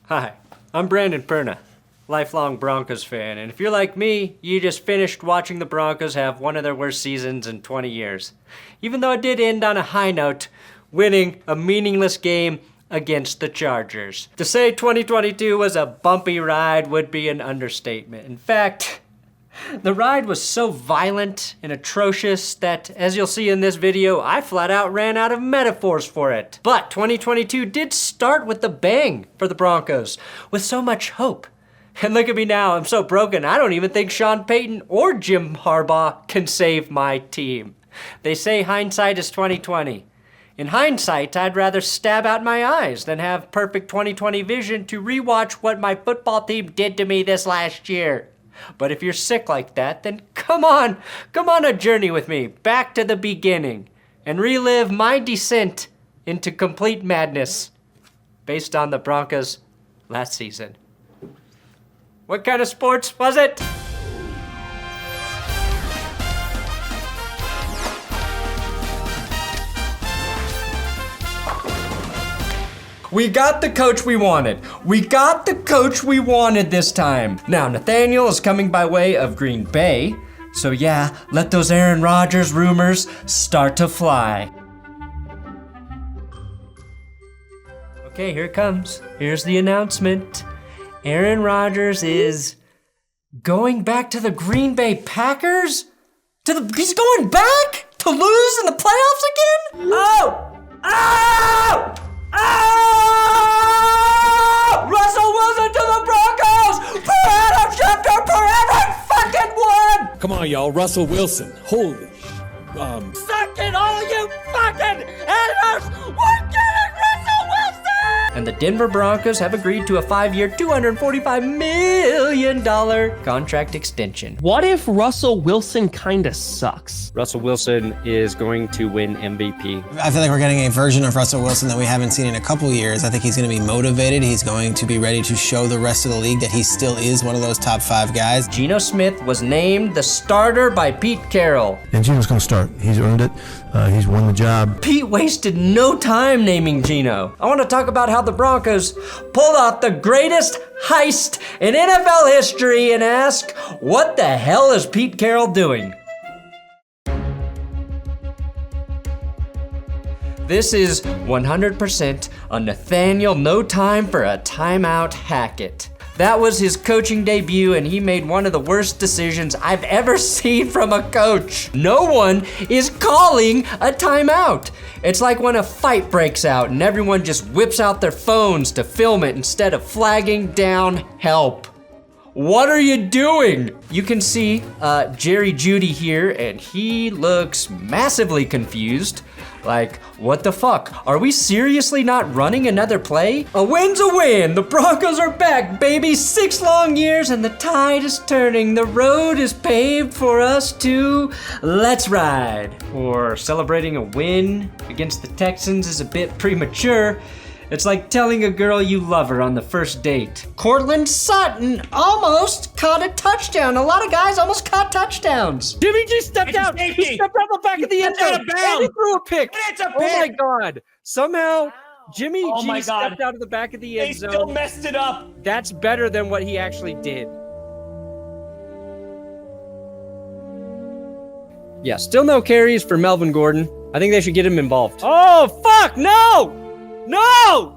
Hi, I'm Brandon Perna, lifelong Broncos fan, and if you're like me, you just finished watching the Broncos have one of their worst seasons in 20 years. Even though it did end on a high note, winning a meaningless game against the Chargers. To say 2022 was a bumpy ride would be an understatement. In fact, the ride was so violent and atrocious that, as you'll see in this video, I flat out ran out of metaphors for it. But 2022 did start with a bang for the Broncos, with so much hope. And look at me now, I'm so broken, I don't even think Sean Payton or Jim Harbaugh can save my team. They say hindsight is 20/20. In hindsight, I'd rather stab out my eyes than have perfect 20/20 vision to rewatch what my football team did to me this last year. But if you're sick like that, then come on a journey with me back to the beginning and relive my descent into complete madness based on the Broncos last season. What kind of sports was it? We got the coach we wanted. We got the coach we wanted this time. Now, Nathaniel is coming by way of Green Bay. So yeah, let those Aaron Rodgers rumors start to fly. Okay, here it comes. Here's the announcement. Aaron Rodgers is going back to the Green Bay Packers? He's going back to lose in the playoffs again? Oh! Russell Wilson to the Broncos! Per Adam Schefter, per every fucking one! Come on, y'all. Russell Wilson. Holy Suck it, all you fucking haters! We're getting Russell Wilson! And the Denver Broncos have agreed to a 5-year, $245 million contract extension. What if Russell Wilson kinda sucks? Russell Wilson is going to win MVP. I feel like we're getting a version of Russell Wilson that we haven't seen in a couple years. I think he's going to be motivated. He's going to be ready to show the rest of the league that he still is one of those top 5 guys. Geno Smith was named the starter by Pete Carroll. And Geno's going to start. He's earned it. He's won the job. Pete wasted no time naming Geno. I want to talk about how the Broncos pulled off the greatest heist in NFL history and ask, what the hell is Pete Carroll doing? This is 100% on Nathaniel No Time for a Timeout Hackett. That was his coaching debut, and he made one of the worst decisions I've ever seen from a coach. No one is calling a timeout. It's like when a fight breaks out and everyone just whips out their phones to film it instead of flagging down help. What are you doing? You can see Jerry Jeudy here, and he looks massively confused. Like, what the fuck? Are we seriously not running another play? A win's a win! The Broncos are back, baby! 6 long years and the tide is turning. The road is paved for us to let's ride. Or celebrating a win against the Texans is a bit premature. It's like telling a girl you love her on the first date. Cortland Sutton almost caught a touchdown. A lot of guys almost caught touchdowns. Jimmy G stepped out. He stepped out the back of the end zone. And he threw a pick. It's a pick. Oh my God. Somehow, Jimmy G stepped out of the back of the end zone. They still messed it up. That's better than what he actually did. Yeah, still no carries for Melvin Gordon. I think they should get him involved. Oh, fuck, no! No!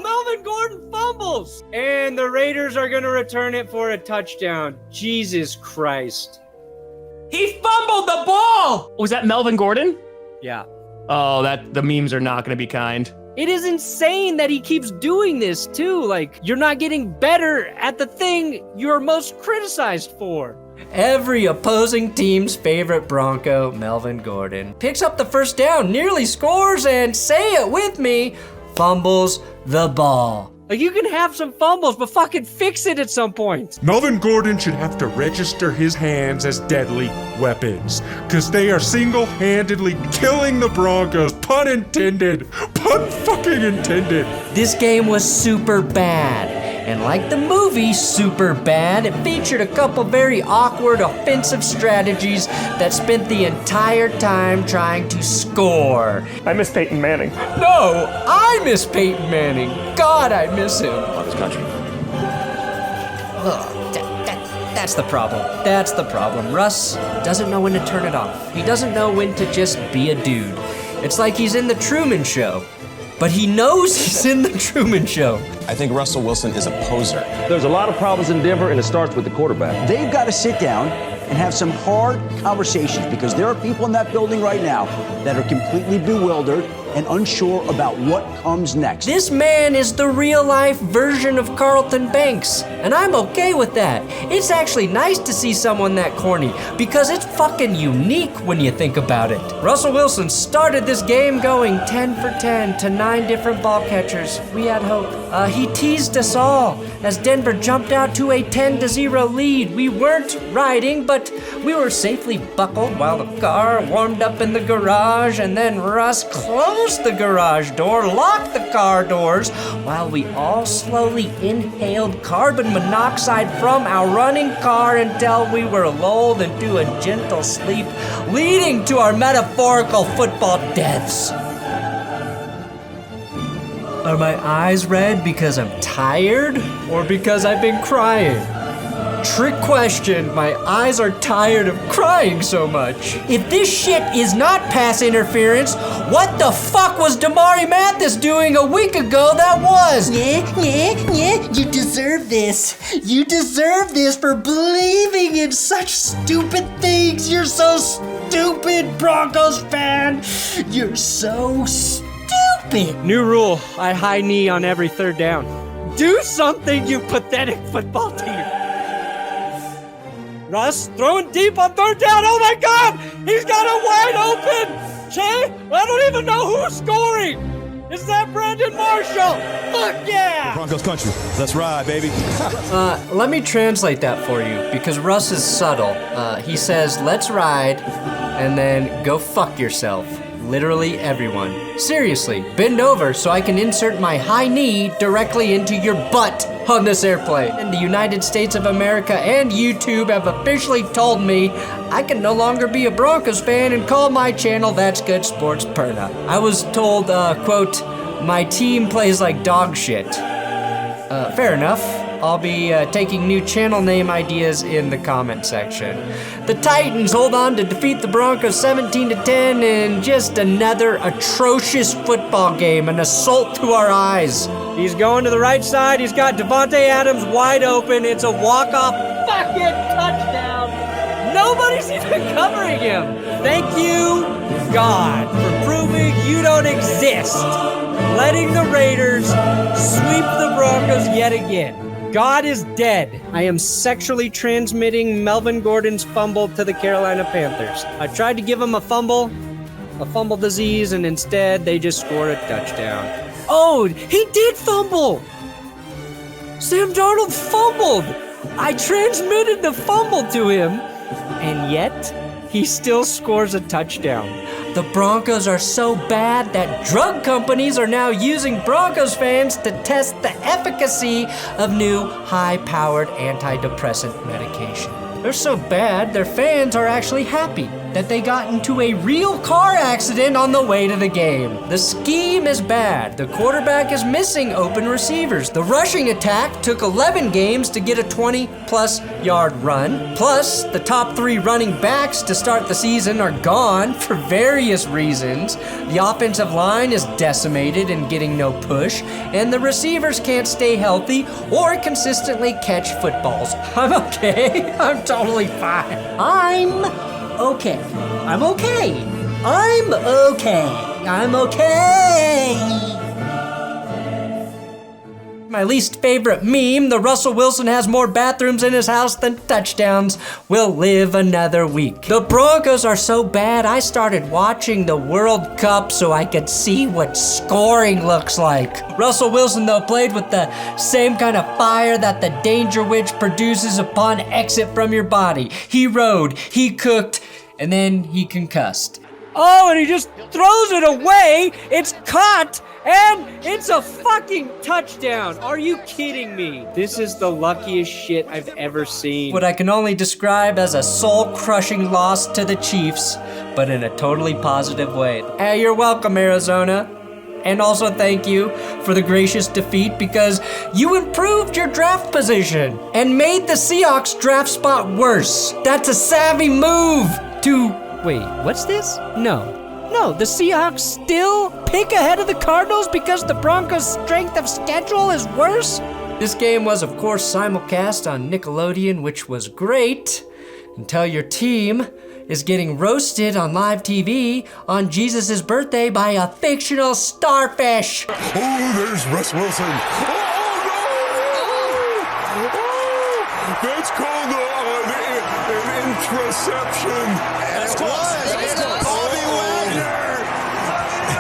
Melvin Gordon fumbles! And the Raiders are gonna return it for a touchdown. Jesus Christ. He fumbled the ball! Was that Melvin Gordon? Yeah. Oh, the memes are not gonna be kind. It is insane that he keeps doing this too. Like, you're not getting better at the thing you're most criticized for. Every opposing team's favorite Bronco, Melvin Gordon, picks up the first down, nearly scores, and say it with me, fumbles the ball. Like, you can have some fumbles, but fucking fix it at some point. Melvin Gordon should have to register his hands as deadly weapons, because they are single-handedly killing the Broncos. Pun intended. Pun fucking intended. This game was super bad. And like the movie Superbad, it featured a couple very awkward offensive strategies that spent the entire time trying to score. I miss Peyton Manning. No, I miss Peyton Manning. God, I miss him. Of this country. That's the problem. That's the problem. Russ doesn't know when to turn it off. He doesn't know when to just be a dude. It's like he's in the Truman Show, but he knows he's in the Truman Show. I think Russell Wilson is a poser. There's a lot of problems in Denver, and it starts with the quarterback. They've got to sit down and have some hard conversations because there are people in that building right now that are completely bewildered and unsure about what comes next. This man is the real-life version of Carlton Banks, and I'm okay with that. It's actually nice to see someone that corny, because it's fucking unique when you think about it. Russell Wilson started this game going 10 for 10 to 9 different ball catchers. We had hope. He teased us all as Denver jumped out to a 10-0 lead. We weren't riding, but we were safely buckled while the car warmed up in the garage, and then Russ closed the garage door, locked the car doors, while we all slowly inhaled carbon monoxide from our running car until we were lulled into a gentle sleep, leading to our metaphorical football deaths. Are my eyes red because I'm tired or because I've been crying? Trick question. My eyes are tired of crying so much. If this shit is not pass interference, what the fuck was Damari Mathis doing a week ago that was? Yeah, you deserve this. You deserve this for believing in such stupid things. You're so stupid, Broncos fan. You're so stupid. New rule, I high knee on every third down. Do something, you pathetic football team. Russ throwing deep on third down. Oh my God! He's got it wide open! Che, I don't even know who's scoring! Is that Brandon Marshall? Fuck yeah! Broncos country. Let's ride, baby. Let me translate that for you, because Russ is subtle. He says, let's ride, and then go fuck yourself. Literally everyone. Seriously, bend over so I can insert my high knee directly into your butt on this airplane. And the United States of America and YouTube have officially told me I can no longer be a Broncos fan and call my channel That's Good Sports Perna. I was told, quote, my team plays like dog shit. Fair enough. I'll be taking new channel name ideas in the comment section. The Titans hold on to defeat the Broncos 17-10 in just another atrocious football game, an assault to our eyes. He's going to the right side. He's got Devontae Adams wide open. It's a walk-off fucking touchdown. Nobody's even covering him. Thank you, God, for proving you don't exist. Letting the Raiders sweep the Broncos yet again. God is dead. I am sexually transmitting Melvin Gordon's fumble to the Carolina Panthers. I tried to give him a fumble disease, and instead they just scored a touchdown. Oh, he did fumble! Sam Darnold fumbled! I transmitted the fumble to him, and yet he still scores a touchdown. The Broncos are so bad that drug companies are now using Broncos fans to test the efficacy of new high-powered antidepressant medication. They're so bad, their fans are actually happy that they got into a real car accident on the way to the game. The scheme is bad. The quarterback is missing open receivers. The rushing attack took 11 games to get a 20-plus yard run. Plus, the top 3 running backs to start the season are gone for various reasons. The offensive line is decimated and getting no push, and the receivers can't stay healthy or consistently catch footballs. I'm okay. I'm totally fine. I'm okay. I'm okay. I'm okay. I'm okay. My least favorite meme, the Russell Wilson has more bathrooms in his house than touchdowns, will live another week. The Broncos are so bad, I started watching the World Cup so I could see what scoring looks like. Russell Wilson, though, played with the same kind of fire that the Danger Witch produces upon exit from your body. He rode, he cooked, and then he concussed. Oh, and he just throws it away. It's caught, and it's a fucking touchdown. Are you kidding me? This is the luckiest shit I've ever seen. What I can only describe as a soul-crushing loss to the Chiefs, but in a totally positive way. Hey, you're welcome, Arizona. And also thank you for the gracious defeat because you improved your draft position and made the Seahawks draft spot worse. That's a savvy move to... Wait, what's this? No, the Seahawks still pick ahead of the Cardinals because the Broncos' strength of schedule is worse? This game was, of course, simulcast on Nickelodeon, which was great, until your team is getting roasted on live TV on Jesus' birthday by a fictional starfish. Oh, there's Russ Wilson. Oh, that's called an interception. That's Bobby Wagner.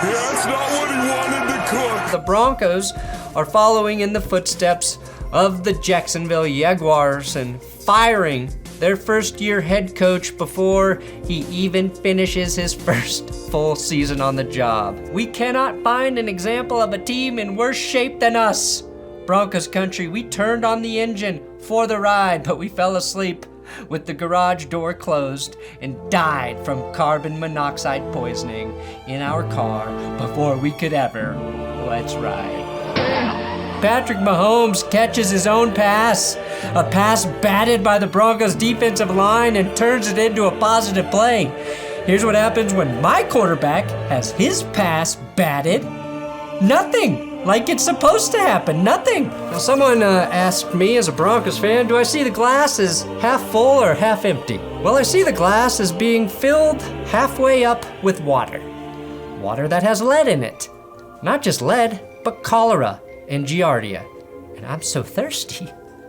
That's not what he wanted to cook. The Broncos are following in the footsteps of the Jacksonville Jaguars and firing their first-year head coach before he even finishes his first full season on the job. We cannot find an example of a team in worse shape than us. Broncos country, we turned on the engine for the ride, but we fell asleep with the garage door closed and died from carbon monoxide poisoning in our car before we could ever let's ride. Patrick Mahomes catches his own pass, a pass batted by the Broncos defensive line and turns it into a positive play. Here's what happens when my quarterback has his pass batted. Nothing, like it's supposed to happen, nothing. Now, someone asked me as a Broncos fan, do I see the glass as half full or half empty? Well, I see the glass as being filled halfway up with water. Water that has lead in it. Not just lead, but cholera and giardia. And I'm so thirsty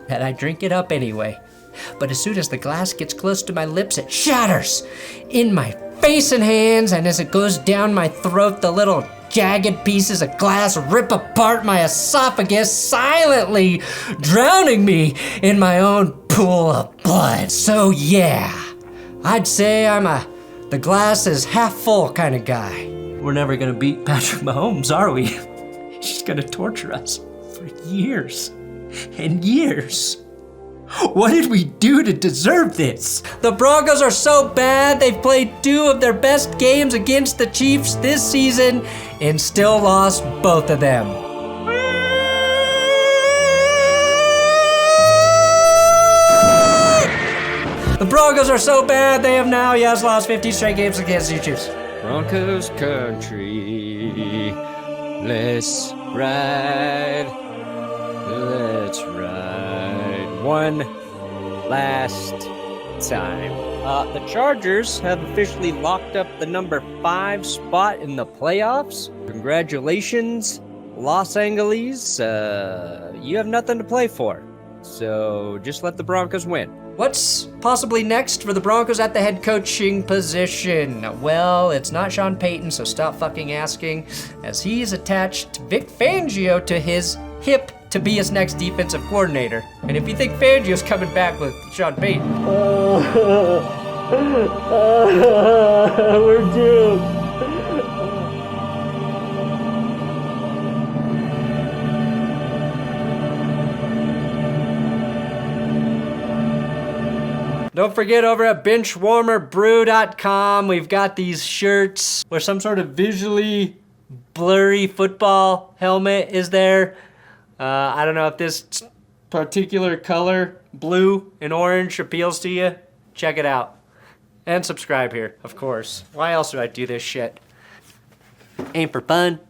that I drink it up anyway. But as soon as the glass gets close to my lips, it shatters in my face and hands, and as it goes down my throat, the little jagged pieces of glass rip apart my esophagus, silently drowning me in my own pool of blood. So yeah, I'd say I'm the glass is half full kind of guy. We're never gonna beat Patrick Mahomes, are we? She's gonna torture us for years and years. What did we do to deserve this? The Broncos are so bad, they've played 2 of their best games against the Chiefs this season and still lost both of them. The Broncos are so bad, they have now, lost 50 straight games against the Chiefs. Broncos country, let's ride, one last time. The Chargers have officially locked up the number 5 spot in the playoffs. Congratulations, Los Angeles. You have nothing to play for, so just let the Broncos win. What's possibly next for the Broncos at the head coaching position? Well, it's not Sean Payton, so stop fucking asking, as he's attached Vic Fangio to his hip to be his next defensive coordinator. And if you think Fangio's coming back with Sean Payton... we're doomed. Don't forget, over at BenchwarmerBrew.com, we've got these shirts where some sort of visually blurry football helmet is there. I don't know if this particular color, blue and orange, appeals to you. Check it out. And subscribe here, of course. Why else would I do this shit? Ain't for fun.